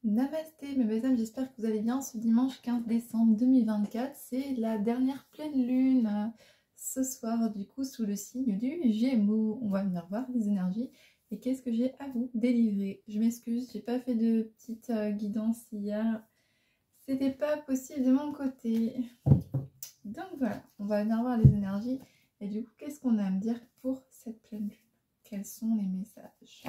Namasté mes belles âmes, j'espère que vous allez bien ce dimanche 15 décembre 2024. C'est la dernière pleine lune ce soir du coup sous le signe du Gémeaux. On va venir voir les énergies et qu'est-ce que j'ai à vous délivrer. Je m'excuse, j'ai pas fait de petite guidance hier. C'était pas possible de mon côté. Donc voilà, on va venir voir les énergies et du coup qu'est-ce qu'on a à me dire pour cette pleine lune. Quels sont les messages ?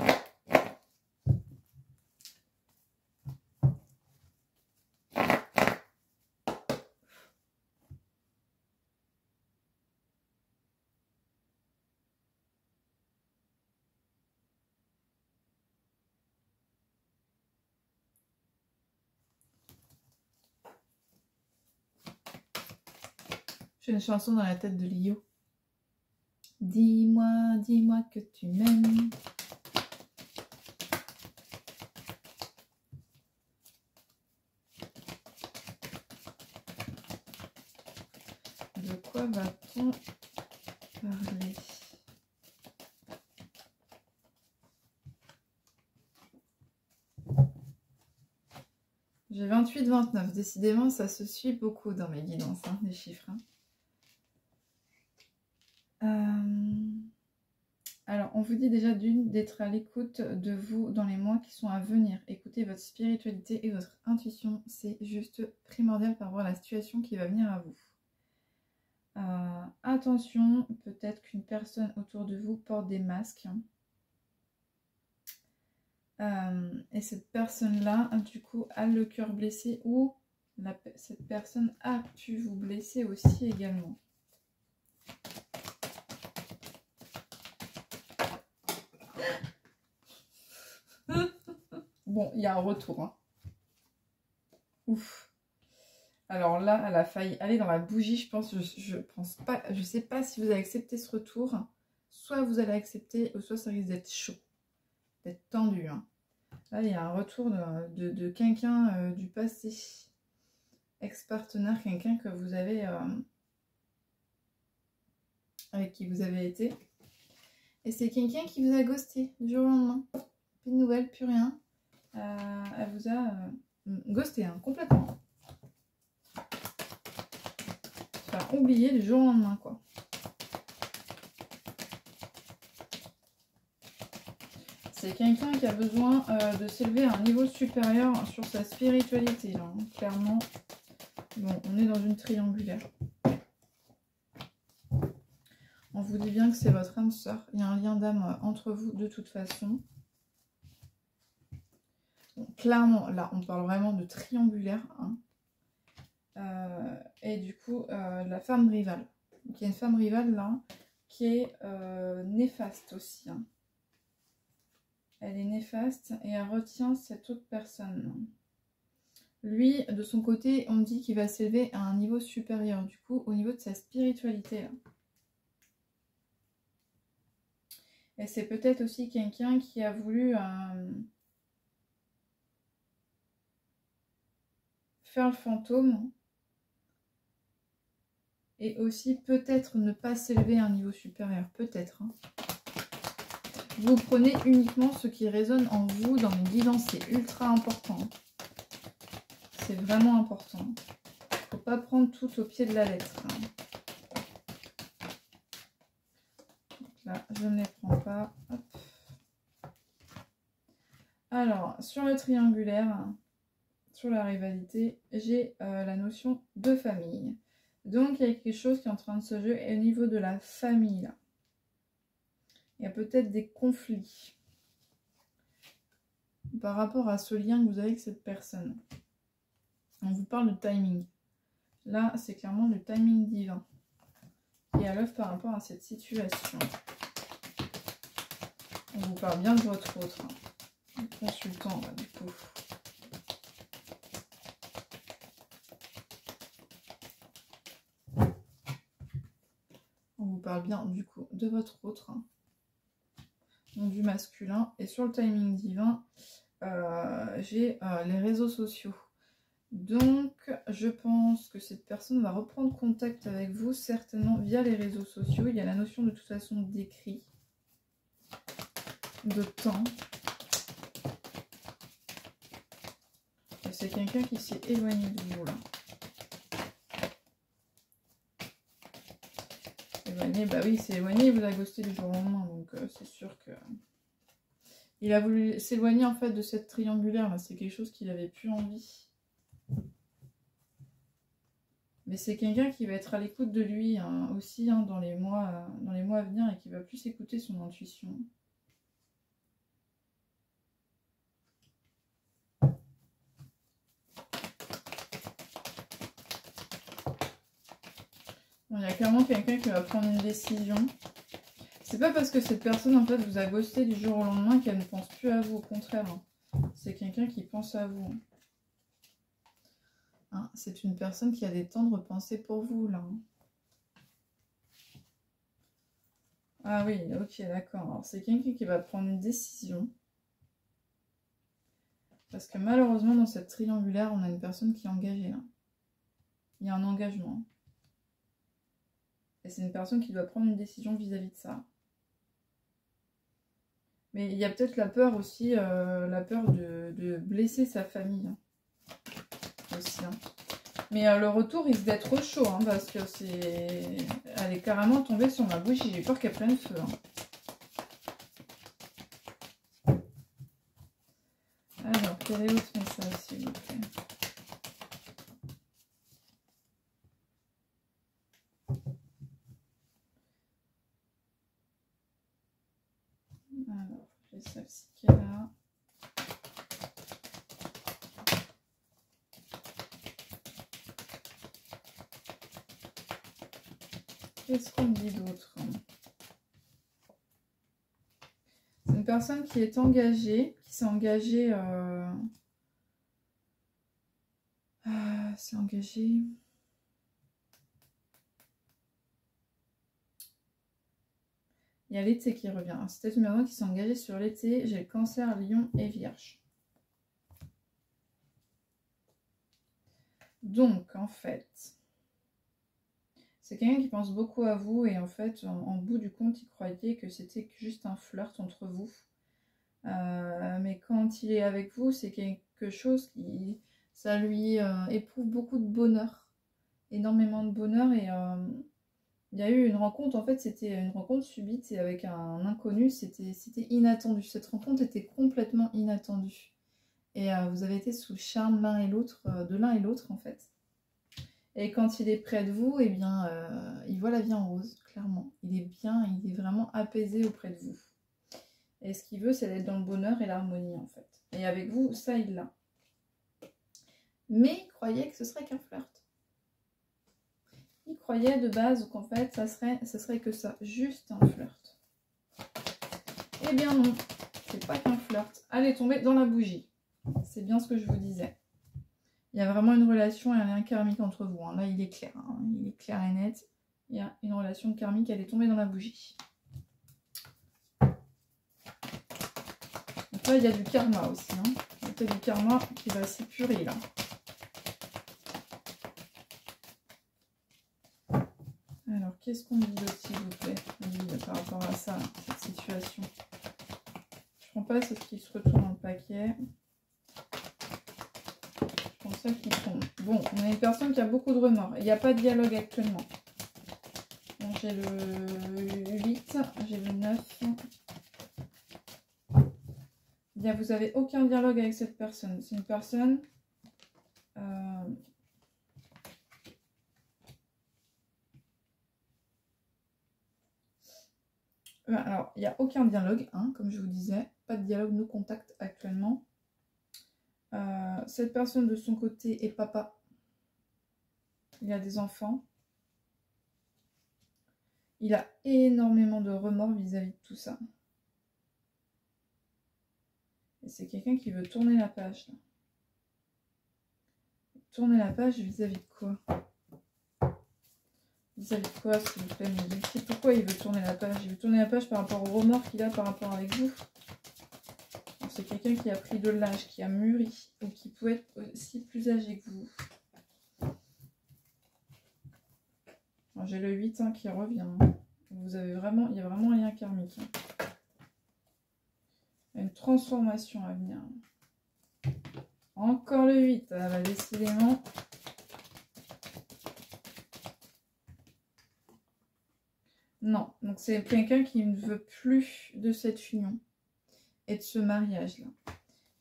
J'ai une chanson dans la tête de Lio. Dis-moi, dis-moi que tu m'aimes. De quoi va-t-on parler? J'ai 28-29. Décidément, ça se suit beaucoup dans mes guidances, hein, les chiffres. Hein. Alors, on vous dit déjà d'être à l'écoute de vous dans les mois qui sont à venir. Écoutez votre spiritualité et votre intuition. C'est juste primordial par rapport à la situation qui va venir à vous. Attention, peut-être qu'une personne autour de vous porte des masques. Et cette personne-là, du coup, a le cœur blessé ou cette personne a pu vous blesser aussi également. Bon, il y a un retour. Hein. Ouf. Alors là, elle a failli aller dans la bougie, je pense. Je pense pas. Je sais pas si vous allez accepter ce retour. Soit vous allez accepter, ou soit ça risque d'être chaud, d'être tendu. Hein. Là, il y a un retour de quelqu'un du passé. Ex-partenaire, quelqu'un que vous avez... avec qui vous avez été. Et c'est quelqu'un qui vous a ghosté du jour au lendemain. Plus de nouvelles, plus rien. Elle vous a ghosté, hein, complètement. Enfin, oublié du jour au lendemain, quoi. C'est quelqu'un qui a besoin de s'élever à un niveau supérieur sur sa spiritualité, là, hein, clairement. Bon, on est dans une triangulaire. On vous dit bien que c'est votre âme sœur. Il y a un lien d'âme entre vous de toute façon. Bon, clairement, là, on parle vraiment de triangulaire. Hein. Et du coup, la femme rivale. Donc, il y a une femme rivale là qui est néfaste aussi. Hein. Elle est néfaste et elle retient cette autre personne. Lui, de son côté, on dit qu'il va s'élever à un niveau supérieur. Du coup, au niveau de sa spiritualité. Là. Et c'est peut-être aussi quelqu'un qui a voulu faire le fantôme. Et aussi peut-être ne pas s'élever à un niveau supérieur. Peut-être. Hein. Vous prenez uniquement ce qui résonne en vous dans les guidances. C'est ultra important. C'est vraiment important. Il ne faut pas prendre tout au pied de la lettre. Donc là, je ne les prends pas. Hop. Alors, sur le triangulaire, sur la rivalité, j'ai la notion de famille. Donc, il y a quelque chose qui est en train de se jouer au niveau de la famille. Là. Il y a peut-être des conflits par rapport à ce lien que vous avez avec cette personne. On vous parle de timing. Là, c'est clairement le timing divin qui est à l'œuvre par rapport à cette situation. On vous parle bien de votre autre consultant, là, du coup. On vous parle bien, du coup, de votre autre. Donc, du masculin. Et sur le timing divin, j'ai les réseaux sociaux. Donc, je pense que cette personne va reprendre contact avec vous, certainement via les réseaux sociaux. Il y a la notion de toute façon d'écrit, de temps. C'est quelqu'un qui s'est éloigné de vous là. Éloigné, bah oui, il s'est éloigné, il vous a ghosté du jour au lendemain, donc c'est sûr que... Il a voulu s'éloigner en fait de cette triangulaire, c'est quelque chose qu'il avait plus envie. Mais c'est quelqu'un qui va être à l'écoute de lui hein, aussi hein, dans les mois à venir et qui va plus écouter son intuition. Bon, il y a clairement quelqu'un qui va prendre une décision. C'est pas parce que cette personne en fait vous a ghosté du jour au lendemain qu'elle ne pense plus à vous, au contraire. Hein. C'est quelqu'un qui pense à vous. Hein, c'est une personne qui a des tendres pensées pour vous là. Hein. Ah oui, ok, d'accord. Alors c'est quelqu'un qui va prendre une décision. Parce que malheureusement dans cette triangulaire, on a une personne qui est engagée là. Il y a un engagement. Et c'est une personne qui doit prendre une décision vis-à-vis de ça. Mais il y a peut-être la peur aussi, la peur de blesser sa famille. Hein. Aussi. Hein. Mais le retour risque d'être chaud, hein, parce que c'est... Elle est carrément tombée sur ma bouche, j'ai peur qu'elle prenne feu. Hein. Alors, quel est l'autre message, s'il vous plaît? Alors, j'ai celle-ci qui est là. Qu'est-ce qu'on me dit d'autre? C'est une personne qui est engagée, qui s'est engagée... c'est engagé... Il y a l'été qui revient. C'est peut-être une personne qui s'est engagée sur l'été. J'ai le cancer, lion et vierge. Donc, en fait, c'est quelqu'un qui pense beaucoup à vous. Et en fait, en bout du compte, il croyait que c'était juste un flirt entre vous. Mais quand il est avec vous, c'est quelque chose qui... Ça lui éprouve beaucoup de bonheur. Énormément de bonheur. Et... il y a eu une rencontre, en fait c'était une rencontre subite et avec un inconnu, c'était inattendu. Cette rencontre était complètement inattendue. Et vous avez été sous le charme l'un et l'autre, de l'un et l'autre en fait. Et quand il est près de vous, eh bien, il voit la vie en rose, clairement. Il est bien, il est vraiment apaisé auprès de vous. Et ce qu'il veut, c'est d'être dans le bonheur et l'harmonie en fait. Et avec vous, ça il l'a. Mais il croyait que ce serait qu'un flirt. Il croyait de base qu'en fait, ça serait que ça, juste un flirt. Eh bien non, c'est pas qu'un flirt. Elle est tombée dans la bougie. C'est bien ce que je vous disais. Il y a vraiment une relation et un lien karmique entre vous. Hein. Là, il est clair. Hein. Il est clair et net. Il y a une relation karmique, elle est tombée dans la bougie. Donc là, il y a du karma aussi. Hein. Il y a peut-être du karma qui va s'épurer là. Alors, qu'est-ce qu'on dit d'autre, s'il vous plaît, par rapport à ça, cette situation? Je prends pas, c'est ce qui se retourne dans le paquet. Je prends ça qui tombe. Bon, on a une personne qui a beaucoup de remords. Il n'y a pas de dialogue actuellement. Bon, j'ai le 8, j'ai le 9. Bien, vous n'avez aucun dialogue avec cette personne. C'est une personne... Alors, il n'y a aucun dialogue, hein, comme je vous disais. Pas de dialogue, no contact actuellement. Cette personne de son côté est papa. Il a des enfants. Il a énormément de remords vis-à-vis de tout ça. Et c'est quelqu'un qui veut tourner la page. Là. Tourner la page vis-à-vis de quoi? Vis-à-vis de quoi, s'il vous plaît, me dites pourquoi il veut tourner la page? Il veut tourner la page par rapport au remords qu'il a par rapport avec vous. C'est quelqu'un qui a pris de l'âge, qui a mûri, ou qui peut être aussi plus âgé que vous. J'ai le 8 hein, qui revient. Vous avez vraiment, il y a vraiment un lien karmique. Une transformation à venir. Encore le 8. Ah bah, décidément. Non. Donc c'est quelqu'un qui ne veut plus de cette union et de ce mariage-là.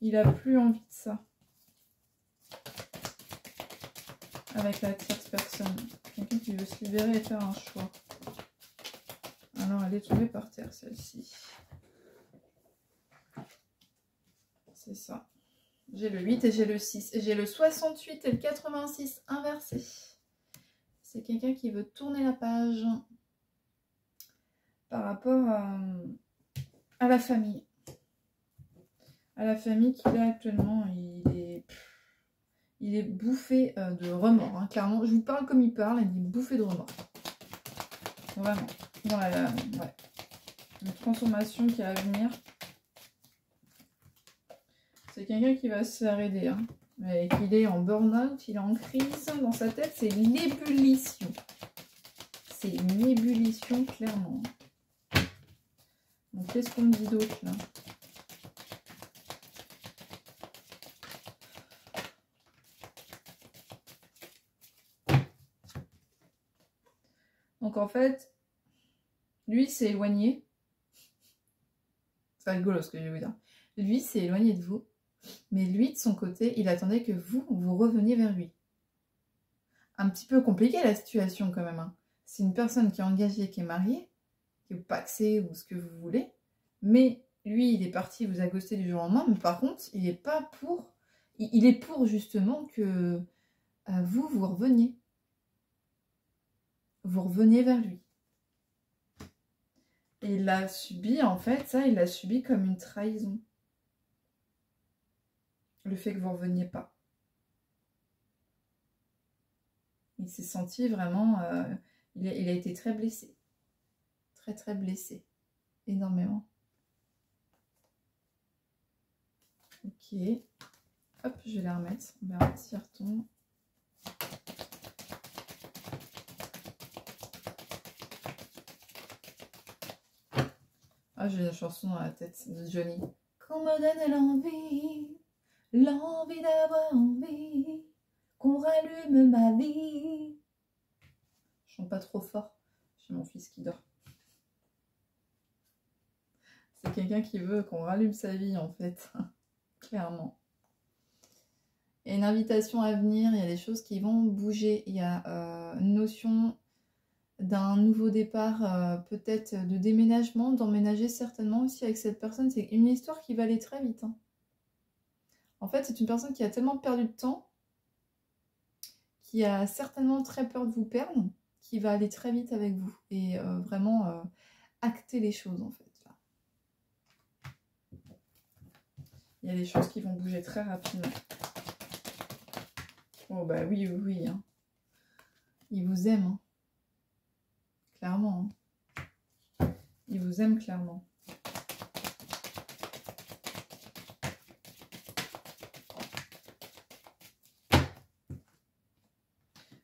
Il a plus envie de ça. Avec la tierce personne. Quelqu'un qui veut se libérer et faire un choix. Alors elle est tombée par terre celle-ci. C'est ça. J'ai le 8 et j'ai le 6. Et j'ai le 68 et le 86 inversés. C'est quelqu'un qui veut tourner la page par rapport à la famille. À la famille qu'il a actuellement. Il est bouffé de remords. Hein, clairement, je vous parle comme il parle. Il est bouffé de remords. Vraiment. Dans ouais. Une transformation qui est à venir. C'est quelqu'un qui va se faire aider. Hein. Et qu'il est en burn-out, il est en crise. Dans sa tête, c'est l'ébullition. C'est une ébullition, clairement. Donc, qu'est-ce qu'on me dit d'autre, là? Donc, en fait, lui s'est éloigné. C'est rigolo ce que je vais vous dire. Lui s'est éloigné de vous. Mais lui, de son côté, il attendait que vous reveniez vers lui. Un petit peu compliqué la situation quand même. Hein. C'est une personne qui est engagée, qui est mariée, qui est paxée ou ce que vous voulez. Mais lui, il est parti, il vous a ghosté du jour au lendemain. Mais par contre, il n'est pas pour... Il est pour justement que vous reveniez. Vous reveniez vers lui. Et il l'a subi, en fait, ça, il l'a subi comme une trahison. Le fait que vous ne reveniez pas. Il s'est senti vraiment... il a été très blessé. Très, très blessé. Énormément. Ok. Hop, je vais la remettre. On verra si elle retombe. Ah, j'ai la chanson dans la tête de Johnny. Qu'on me donne l'envie d'avoir envie, qu'on rallume ma vie. Je chante pas trop fort, j'ai mon fils qui dort. C'est quelqu'un qui veut qu'on rallume sa vie en fait, clairement. Il y a une invitation à venir, il y a des choses qui vont bouger, il y a une notion d'un nouveau départ, peut-être de déménagement, d'emménager certainement aussi avec cette personne. C'est une histoire qui va aller très vite. Hein. En fait, c'est une personne qui a tellement perdu de temps, qui a certainement très peur de vous perdre, qui va aller très vite avec vous et vraiment acter les choses en fait. Là. Il y a des choses qui vont bouger très rapidement. Oh bah oui, oui, oui. Hein. Il vous aime. Hein. Clairement. Hein. Il vous aime clairement.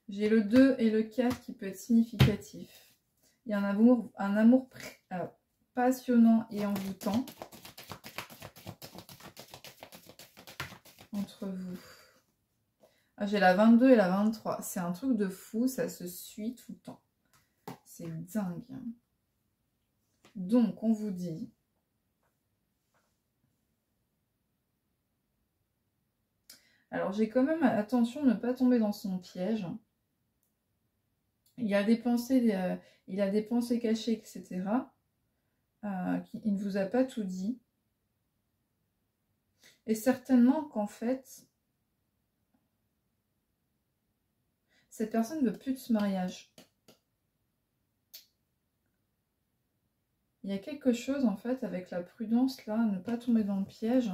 J'ai le 2 et le 4 qui peut être significatif. Il y a un amour passionnant et envoûtant entre vous. Ah, j'ai la 22 et la 23. C'est un truc de fou, ça se suit tout le temps. C'est dingue. Hein. Donc, on vous dit... Alors, j'ai quand même attention de ne pas tomber dans son piège. Il a des pensées cachées, etc. Il ne vous a pas tout dit. Et certainement qu'en fait, cette personne ne veut plus de ce mariage. Il y a quelque chose, en fait, avec la prudence, là, ne pas tomber dans le piège.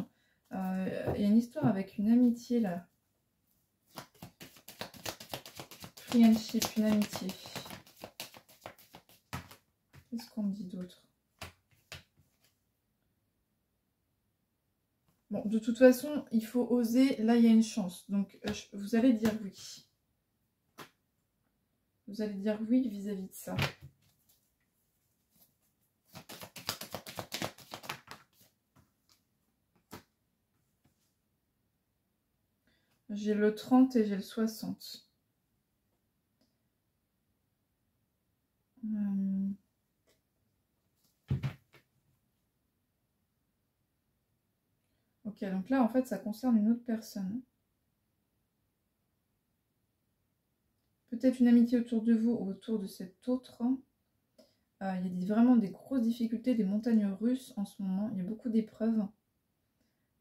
Il y a une histoire avec une amitié, là. Friendship, une amitié. Qu'est-ce qu'on me dit d'autre? Bon, de toute façon, il faut oser. Là, il y a une chance. Donc, vous allez dire oui. Vous allez dire oui vis-à-vis de ça. J'ai le 30 et j'ai le 60. Ok, donc là, en fait, ça concerne une autre personne. Peut-être une amitié autour de vous ou autour de cet autre. Il y a vraiment des grosses difficultés, des montagnes russes en ce moment. Il y a beaucoup d'épreuves.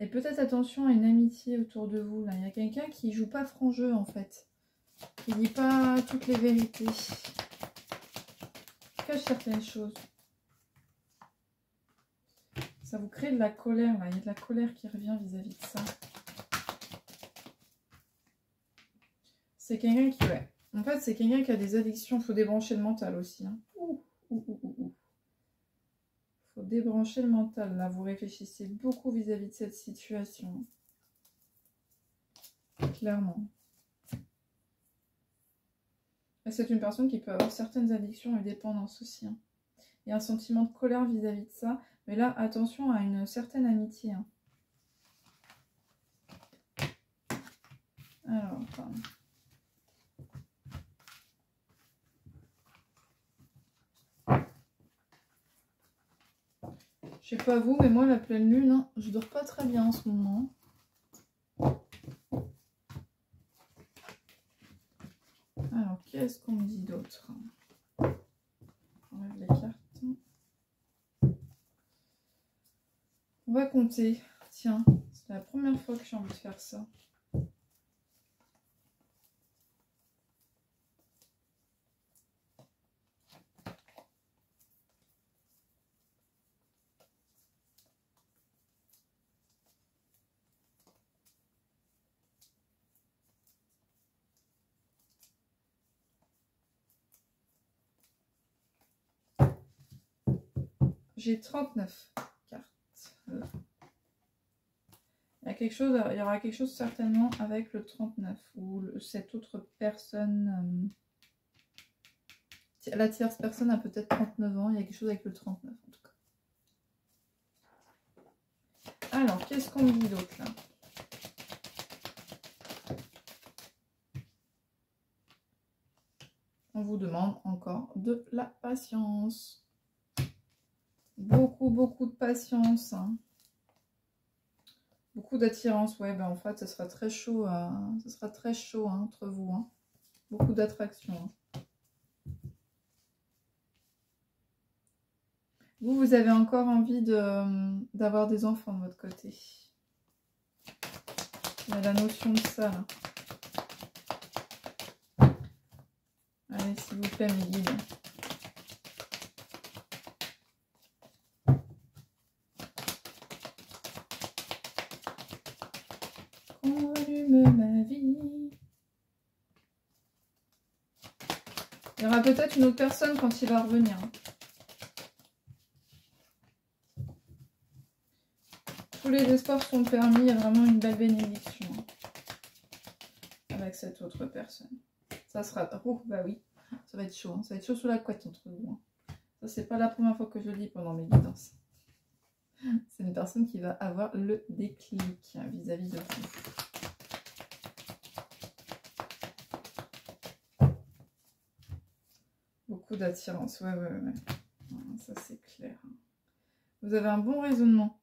Et peut-être attention à une amitié autour de vous. Là, il y a quelqu'un qui joue pas franc jeu, en fait. Qui dit pas toutes les vérités. Cache certaines choses. Ça vous crée de la colère, là. Il y a de la colère qui revient vis-à-vis de ça. C'est quelqu'un qui... Ouais. En fait, c'est quelqu'un qui a des addictions. Il faut débrancher le mental aussi. Hein. Faut débrancher le mental. Là, vous réfléchissez beaucoup vis-à-vis de cette situation. Clairement. C'est une personne qui peut avoir certaines addictions et dépendances aussi. Hein. Il y a un sentiment de colère vis-à-vis de ça. Mais là, attention à une certaine amitié. Hein. Alors, enfin... Je sais pas vous, mais moi, la pleine lune, hein, je dors pas très bien en ce moment. Alors, qu'est-ce qu'on me dit d'autre? Enlève les cartes. On va compter. Tiens, c'est la première fois que j'ai envie de faire ça. J'ai 39 cartes. Là. Il y aura quelque chose certainement avec le 39 ou cette autre personne. La tierce personne a peut-être 39 ans. Il y a quelque chose avec le 39 en tout cas. Alors, qu'est-ce qu'on me dit d'autre là? On vous demande encore de la patience. Beaucoup de patience. Hein. Beaucoup d'attirance. Ouais, ben en fait, ce sera très chaud. Hein, entre vous. Hein. Beaucoup d'attraction. Hein. Vous avez encore envie d'avoir des enfants de votre côté. Il y a la notion de ça, là. Allez, s'il vous plaît, mes guides. Qu'on allume ma vie. Il y aura peut-être une autre personne quand il va revenir. Tous les espoirs sont permis, il y a vraiment une belle bénédiction avec cette autre personne. Ça sera... Oh, bah oui, ça va être chaud. Hein. Ça va être chaud sous la couette entre vous. Hein. Ça, c'est pas la première fois que je le dis pendant mes guidances. C'est une personne qui va avoir le déclic vis-à-vis de vous. Beaucoup d'attirance. Ouais. Ça, c'est clair. Vous avez un bon raisonnement.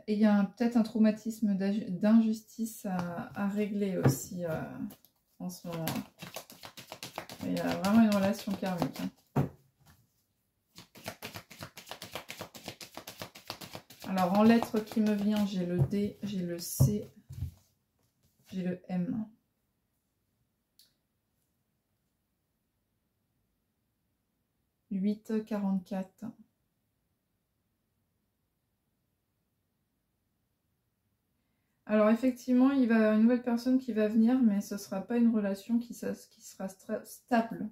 Et il y a peut-être un traumatisme d'injustice à régler aussi en ce moment. Il y a vraiment une relation karmique. Hein. Alors, en lettres qui me vient, j'ai le D, j'ai le C, j'ai le M. « 8,44 ». Alors effectivement, il va y avoir une nouvelle personne qui va venir, mais ce ne sera pas une relation qui sera stable.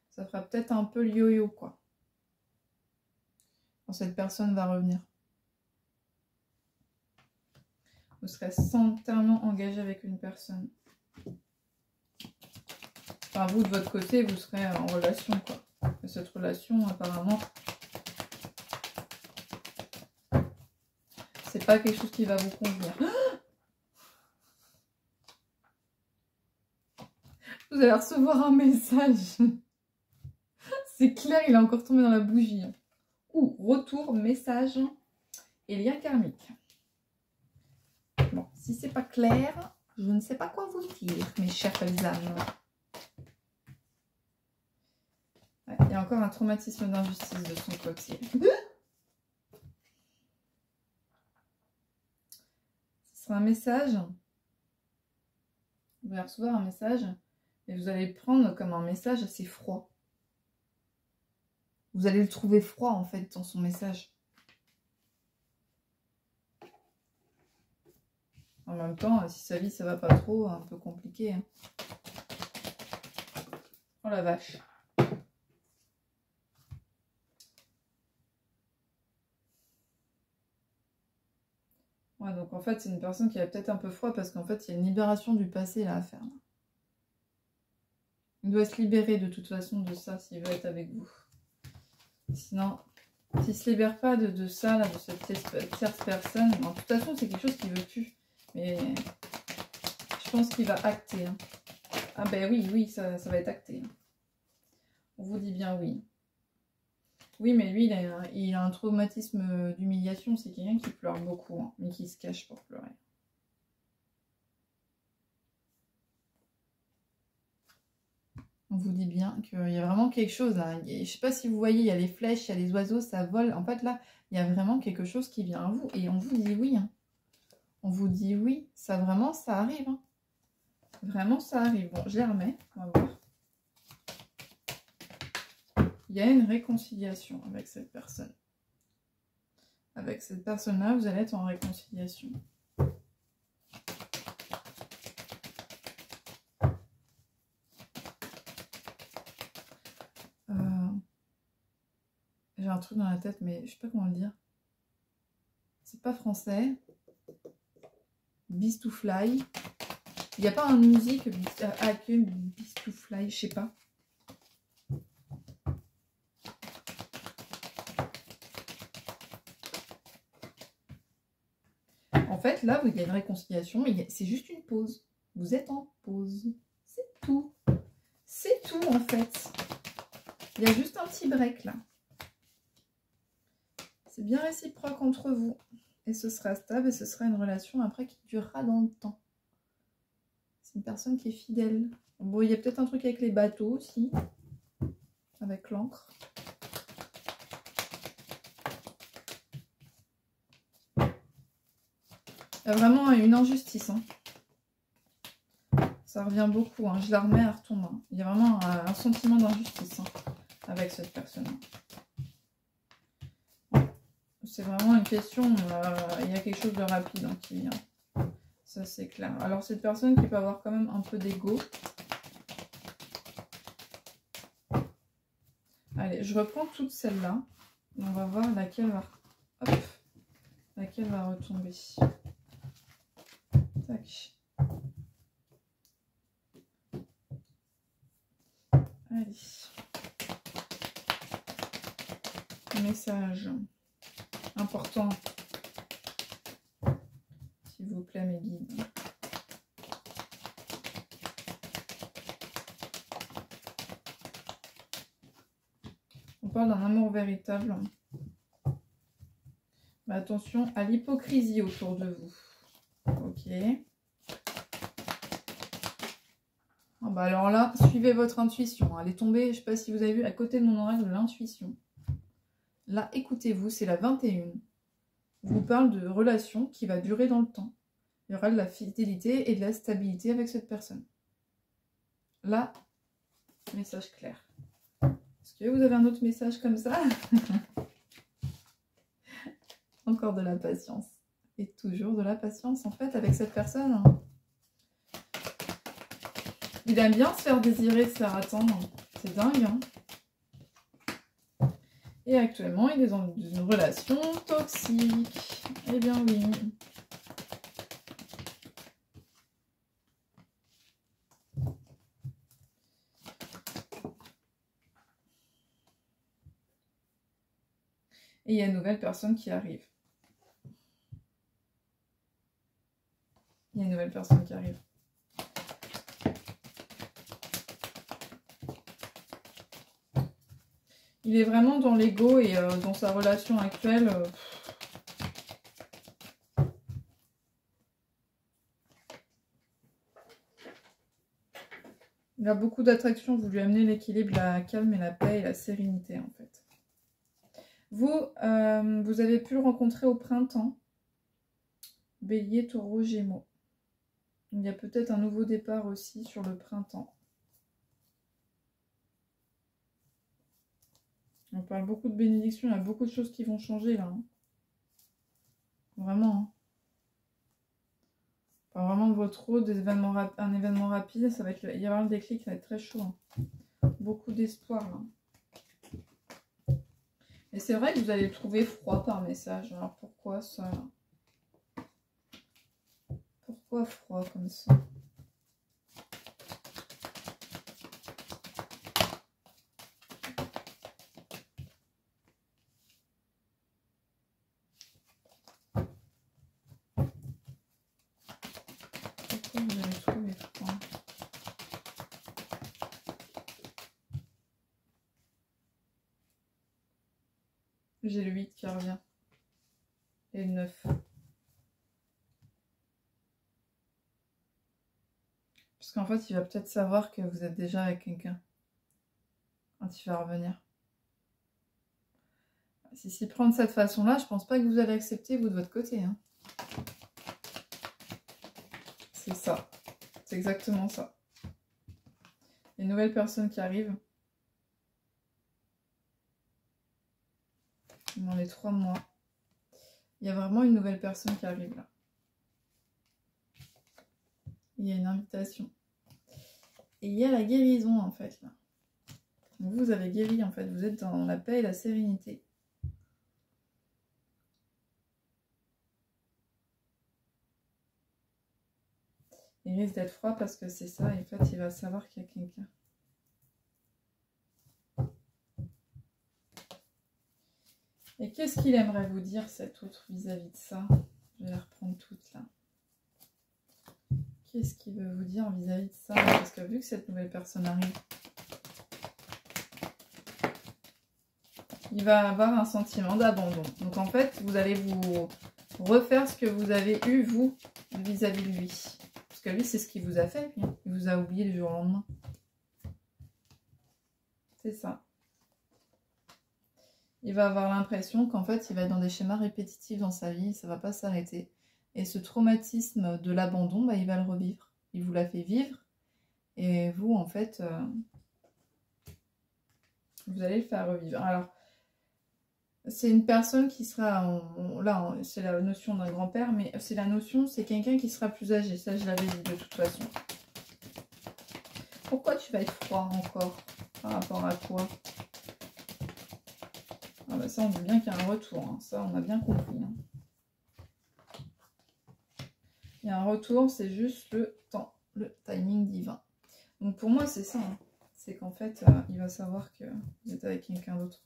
Ça fera peut-être un peu le yo-yo, quoi. Quand cette personne va revenir. Vous serez sincèrement engagé avec une personne. Enfin, vous, de votre côté, vous serez en relation, quoi. Et cette relation, apparemment... C'est pas quelque chose qui va vous convenir. Vous allez recevoir un message. C'est clair, il est encore tombé dans la bougie. Ou retour, message et lien karmique. Bon, si c'est pas clair, je ne sais pas quoi vous dire, mes chers âmes. Ouais, il y a encore un traumatisme d'injustice de son côté. Ce sera un message. Vous allez recevoir un message et vous allez le prendre comme un message assez froid. Vous allez le trouver froid en fait dans son message. En même temps, si sa vie ça va pas trop, un peu compliqué. Hein. Oh la vache. Ouais, donc en fait, c'est une personne qui est peut-être un peu froid parce qu'en fait, il y a une libération du passé là à faire. Il doit se libérer de toute façon de ça s'il veut être avec vous. Sinon, s'il ne se libère pas de ça, là, de cette tierce personne, de toute façon, c'est quelque chose qu'il veut plus. Mais je pense qu'il va acter. Hein. Ah ben oui, oui, ça va être acté. On vous dit bien oui. Oui, mais lui, il a un traumatisme d'humiliation. C'est quelqu'un qui pleure beaucoup, hein, mais qui se cache pour pleurer. On vous dit bien qu'il y a vraiment quelque chose là. Je ne sais pas si vous voyez, il y a les flèches, il y a les oiseaux, ça vole. En fait, là, il y a vraiment quelque chose qui vient à vous. Et on vous dit oui. Hein. On vous dit oui. Ça, vraiment, ça arrive. Hein. Vraiment, ça arrive. Bon, je les remets. On va voir. Il y a une réconciliation avec cette personne. Avec cette personne-là, vous allez être en réconciliation. J'ai un truc dans la tête, mais je sais pas comment le dire. C'est pas français. Beast to Fly. Il n'y a pas une musique Beast to Fly, je sais pas. En fait, là, il y a une réconciliation, mais c'est juste une pause. Vous êtes en pause. C'est tout. C'est tout, en fait. Il y a juste un petit break, là. C'est bien réciproque entre vous. Et ce sera stable et ce sera une relation après qui durera dans le temps. C'est une personne qui est fidèle. Bon, il y a peut-être un truc avec les bateaux aussi. Avec l'encre. Il y a vraiment une injustice. Hein. Ça revient beaucoup. Hein. Je la remets, elle retombe. Hein. Il y a vraiment un sentiment d'injustice hein, avec cette personne. C'est vraiment une question, il y a quelque chose de rapide hein, qui vient. Ça, c'est clair. Alors, cette personne qui peut avoir quand même un peu d'ego. Allez, je reprends toutes celles-là. On va voir laquelle va, hop, laquelle va retomber. Tac. Allez. Message important. S'il vous plaît, mes guides. On parle d'un amour véritable. Mais attention à l'hypocrisie autour de vous. Ok. Ah bah alors là, suivez votre intuition. Elle est tombée, je ne sais pas si vous avez vu, à côté de mon oracle de l'intuition. Là, écoutez-vous, c'est la 21. Je vous parle de relation qui va durer dans le temps. Il y aura de la fidélité et de la stabilité avec cette personne. Là, message clair. Est-ce que vous avez un autre message comme ça? Encore de la patience. Et toujours de la patience, en fait, avec cette personne. Il aime bien se faire désirer, se faire attendre. C'est dingue, hein. Et actuellement, il est dans une relation toxique. Eh bien oui. Et il y a une nouvelle personne qui arrive. Il y a une nouvelle personne qui arrive. Il est vraiment dans l'ego et dans sa relation actuelle. Il a beaucoup d'attraction. Vous lui amenez l'équilibre, la calme et la paix et la sérénité en fait. Vous, vous avez pu le rencontrer au printemps. Bélier, Taureau, Gémeaux. Il y a peut-être un nouveau départ aussi sur le printemps. On parle beaucoup de bénédictions, il y a beaucoup de choses qui vont changer là. Hein. Vraiment. Hein. On parle vraiment de votre rôle, un événement rapide, ça va être, il y aura un déclic, ça va être très chaud. Hein. Beaucoup d'espoir là. Et c'est vrai que vous allez le trouver froid par message. Alors pourquoi ça? Pourquoi froid comme ça? Pourquoi vous allez le trouver froid? J'ai le 8 qui revient. Et le 9. Parce qu'en fait, il va peut-être savoir que vous êtes déjà avec quelqu'un. Quand il va revenir. Si s'y prend de cette façon-là, je pense pas que vous allez accepter, vous, de votre côté. Hein. C'est ça. C'est exactement ça. Il y a une nouvelle personne qui arrive. Dans les 3 mois. Il y a vraiment une nouvelle personne qui arrive là. Il y a une invitation. Et il y a la guérison en fait là. Donc, vous avez guéri en fait. Vous êtes dans la paix et la sérénité. Il risque d'être froid parce que c'est ça. Et en fait, il va savoir qu'il y a quelqu'un. Et qu'est-ce qu'il aimerait vous dire cet autre vis-à-vis de ça? Je vais les reprendre toutes là. Qu'est-ce qu'il veut vous dire vis-à-vis de ça? Parce que vu que cette nouvelle personne arrive, il va avoir un sentiment d'abandon. Donc en fait, vous allez vous refaire ce que vous avez eu, vous, vis-à-vis de lui. Parce que lui, c'est ce qu'il vous a fait. Hein. Il vous a oublié du jour au lendemain. C'est ça. Il va avoir l'impression qu'en fait, il va être dans des schémas répétitifs dans sa vie. Ça ne va pas s'arrêter. Et ce traumatisme de l'abandon, bah, il va le revivre. Il vous l'a fait vivre. Et vous, en fait, vous allez le faire revivre. Alors, c'est une personne qui sera... là, c'est la notion d'un grand-père, mais c'est la notion, c'est quelqu'un qui sera plus âgé. Ça, je l'avais dit de toute façon. Pourquoi tu vas être froid encore? Par rapport à quoi? Ah bah ça, on voit bien qu'il y a un retour. Hein. Ça, on a bien compris. Hein. Il y a un retour, c'est juste le temps, le timing divin. Donc pour moi, c'est ça. Hein. C'est qu'en fait, il va savoir que vous êtes avec quelqu'un d'autre.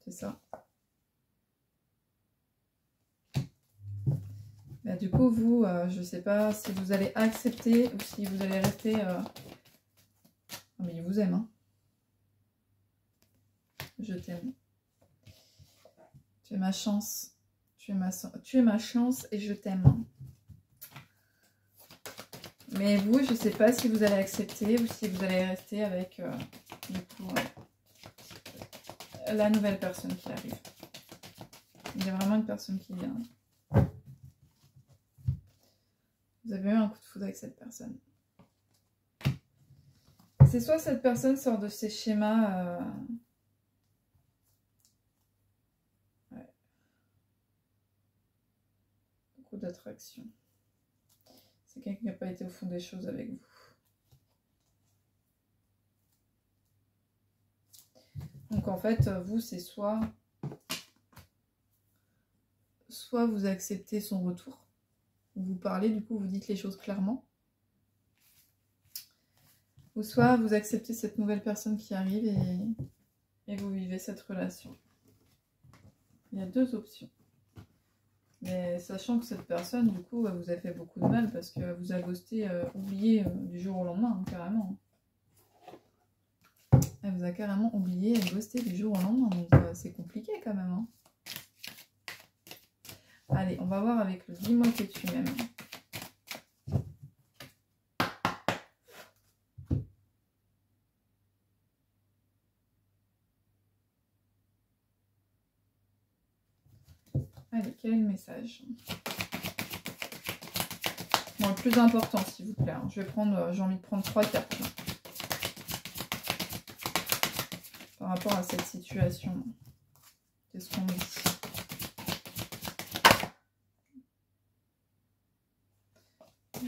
C'est ça. Bah, du coup, vous, je ne sais pas si vous allez accepter ou si vous allez rester... Non, mais il vous aime. Hein. Je t'aime. Tu es ma chance. Tu es ma chance et je t'aime. Mais vous, je ne sais pas si vous allez accepter ou si vous allez rester avec du coup, la nouvelle personne qui arrive. Il y a vraiment une personne qui vient. Vous avez eu un coup de foudre avec cette personne. C'est soit cette personne sort de ses schémas... Ouais. Beaucoup d'attraction. C'est quelqu'un qui n'a pas été au fond des choses avec vous. Donc en fait, vous, c'est soit vous acceptez son retour, vous parlez, du coup, vous dites les choses clairement. Ou soit vous acceptez cette nouvelle personne qui arrive et vous vivez cette relation. Il y a deux options. Mais sachant que cette personne, du coup, elle vous a fait beaucoup de mal parce que vous a ghosté, oublié du jour au lendemain, hein, carrément. Elle vous a carrément oublié et ghosté du jour au lendemain, donc c'est compliqué quand même. Hein. Allez, on va voir avec le dis-moi que tu m'aimes. Allez, quel est le message? Bon, le plus important, s'il vous plaît. Hein. J'ai envie de prendre 3 cartes. Là. Par rapport à cette situation. Qu'est-ce qu'on dit?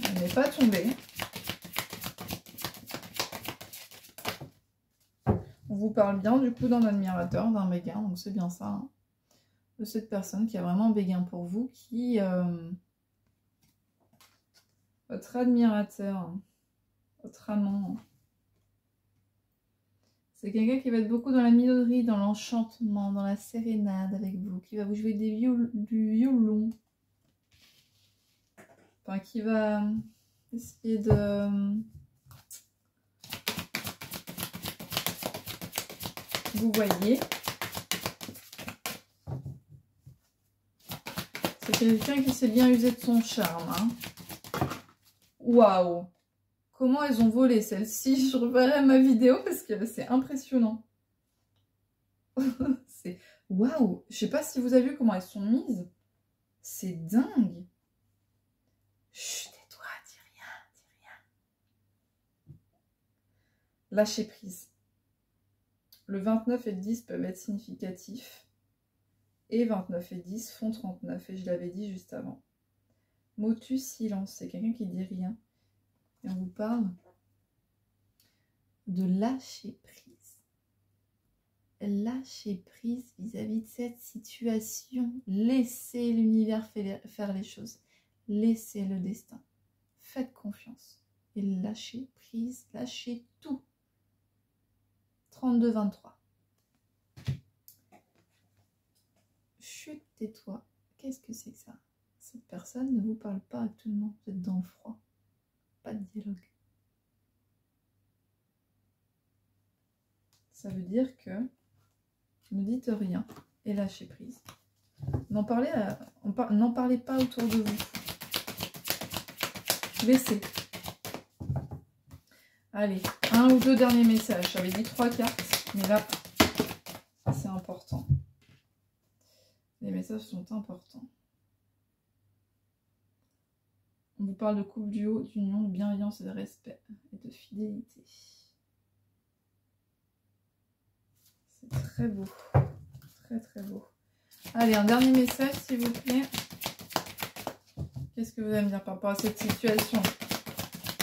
Elle n'est pas tombée. On vous parle bien, du coup, d'un admirateur, d'un béguin. Donc, c'est bien ça. Hein. De cette personne qui a vraiment béguin pour vous, qui... votre admirateur, votre amant. C'est quelqu'un qui va être beaucoup dans la minauderie, dans l'enchantement, dans la sérénade avec vous, qui va vous jouer du violon. Enfin, qui va essayer de... Vous voyez. C'est quelqu'un qui sait bien user de son charme. Hein. Waouh! Comment elles ont volé celle-ci? Je reverrai ma vidéo parce que c'est impressionnant. C'est waouh! Je sais pas si vous avez vu comment elles sont mises. C'est dingue. Chut, tais-toi, dis rien, dis rien. Lâcher prise. Le 29 et le 10 peuvent être significatifs. Et 29 et 10 font 39. Et je l'avais dit juste avant. Motus silence. C'est quelqu'un qui dit rien. Et on vous parle de lâcher prise. Lâcher prise vis-à-vis de cette situation. Laissez l'univers faire les choses. Laissez le destin. Faites confiance. Et lâchez prise. Lâchez tout. 32-23. Chut, tais-toi. Qu'est-ce que c'est que ça? Cette personne ne vous parle pas actuellement. Vous êtes dans le froid. Pas de dialogue. Ça veut dire que ne dites rien et lâchez prise. N'en parlez pas autour de vous. Laissez. Allez, un ou deux derniers messages. J'avais dit 3 cartes, mais là, c'est important. Les messages sont importants. On vous parle de couple duo, d'union, de bienveillance et de respect et de fidélité. C'est très beau. Très très beau. Allez, un dernier message s'il vous plaît. Qu'est-ce que vous allez me dire par rapport à cette situation?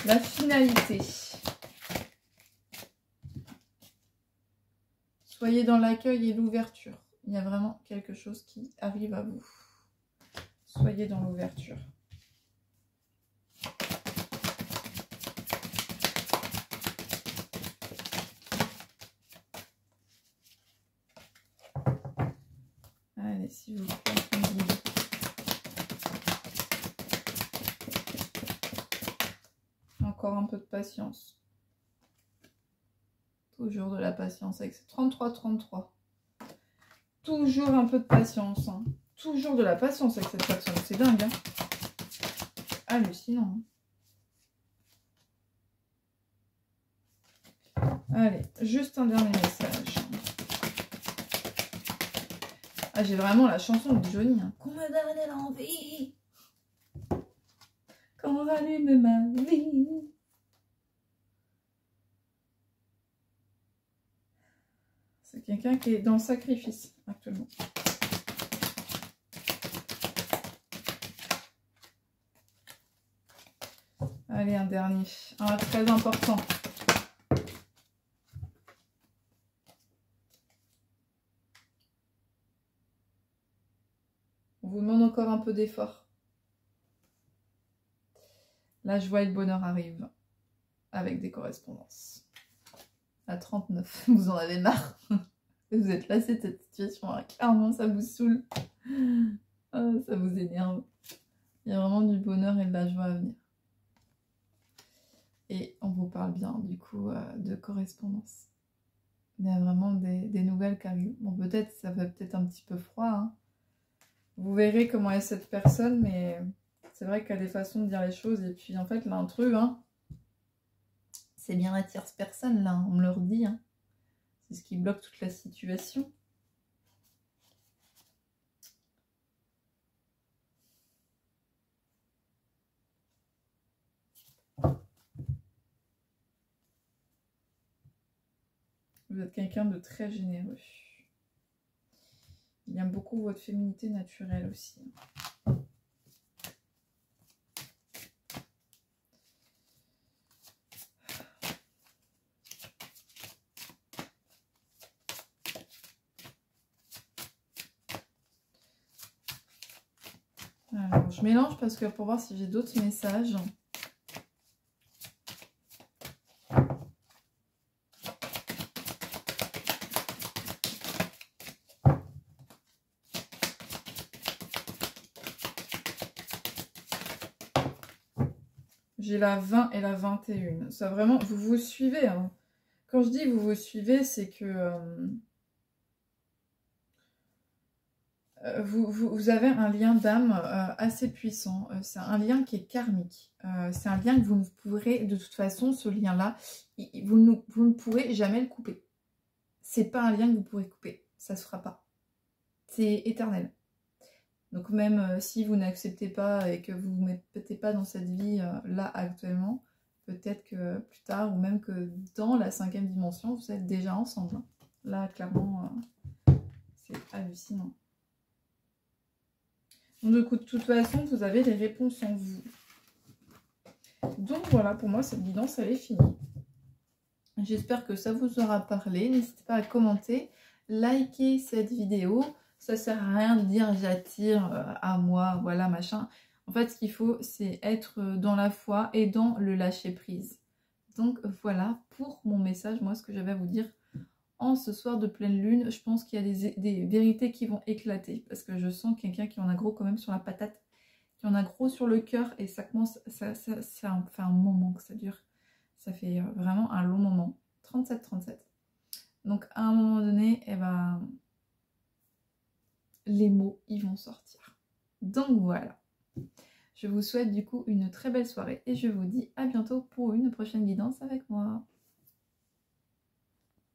La finalité. Soyez dans l'accueil et l'ouverture. Il y a vraiment quelque chose qui arrive à vous. Soyez dans l'ouverture. Allez, s'il vous plaît. Encore un peu de patience. Toujours de la patience avec ces 33-33. Toujours un peu de patience. Hein. Toujours de la patience avec cette personne. C'est dingue. Hein. Hallucinant. Hein. Allez, juste un dernier message. Ah, j'ai vraiment la chanson de Johnny. Hein. Qu'on me donne l'envie. Qu'on rallume ma vie. C'est quelqu'un qui est dans le sacrifice actuellement. Allez, un dernier. Un très important. On vous demande encore un peu d'effort. La joie et le bonheur arrivent avec des correspondances. À 39, vous en avez marre. Vous êtes lassé de cette situation. Hein. Clairement, ça vous saoule. Ah, ça vous énerve. Il y a vraiment du bonheur et de la joie à venir. Et on vous parle bien, du coup, de correspondance. Il y a vraiment des nouvelles qui arrivent. Bon, peut-être, ça va peut-être un petit peu froid, hein. Vous verrez comment est cette personne, mais c'est vrai qu'elle a des façons de dire les choses. Et puis, en fait, l'intrus, hein, c'est bien la tierce personne, là, hein, on me le redit, hein. C'est ce qui bloque toute la situation. Vous êtes quelqu'un de très généreux. Il aime beaucoup votre féminité naturelle aussi. Alors, je mélange parce que pour voir si j'ai d'autres messages. J'ai la 20 et la 21. Ça vraiment, vous vous suivez, hein. Quand je dis vous vous suivez, c'est que vous avez un lien d'âme assez puissant. C'est un lien qui est karmique. C'est un lien que vous ne pourrez, de toute façon, ce lien-là, vous ne pourrez jamais le couper. C'est pas un lien que vous pourrez couper. Ça se fera pas. C'est éternel. Donc même si vous n'acceptez pas et que vous ne vous mettez pas dans cette vie là actuellement, peut-être que plus tard ou même que dans la 5e dimension, vous êtes déjà ensemble. Là, clairement, c'est hallucinant. Donc, de toute façon, vous avez les réponses en vous. Donc voilà, pour moi, cette guidance, elle est finie. J'espère que ça vous aura parlé. N'hésitez pas à commenter, liker cette vidéo. Ça sert à rien de dire j'attire à moi, voilà, machin. En fait, ce qu'il faut, c'est être dans la foi et dans le lâcher prise. Donc voilà pour mon message, moi, ce que j'avais à vous dire en ce soir de pleine lune. Je pense qu'il y a des vérités qui vont éclater parce que je sens quelqu'un qui en a gros quand même sur la patate, qui en a gros sur le cœur et ça commence, ça fait un moment que ça dure. Ça fait vraiment un long moment. 37. Donc à un moment donné, eh ben, les mots, ils vont sortir. Donc voilà. Je vous souhaite du coup une très belle soirée et je vous dis à bientôt pour une prochaine guidance avec moi.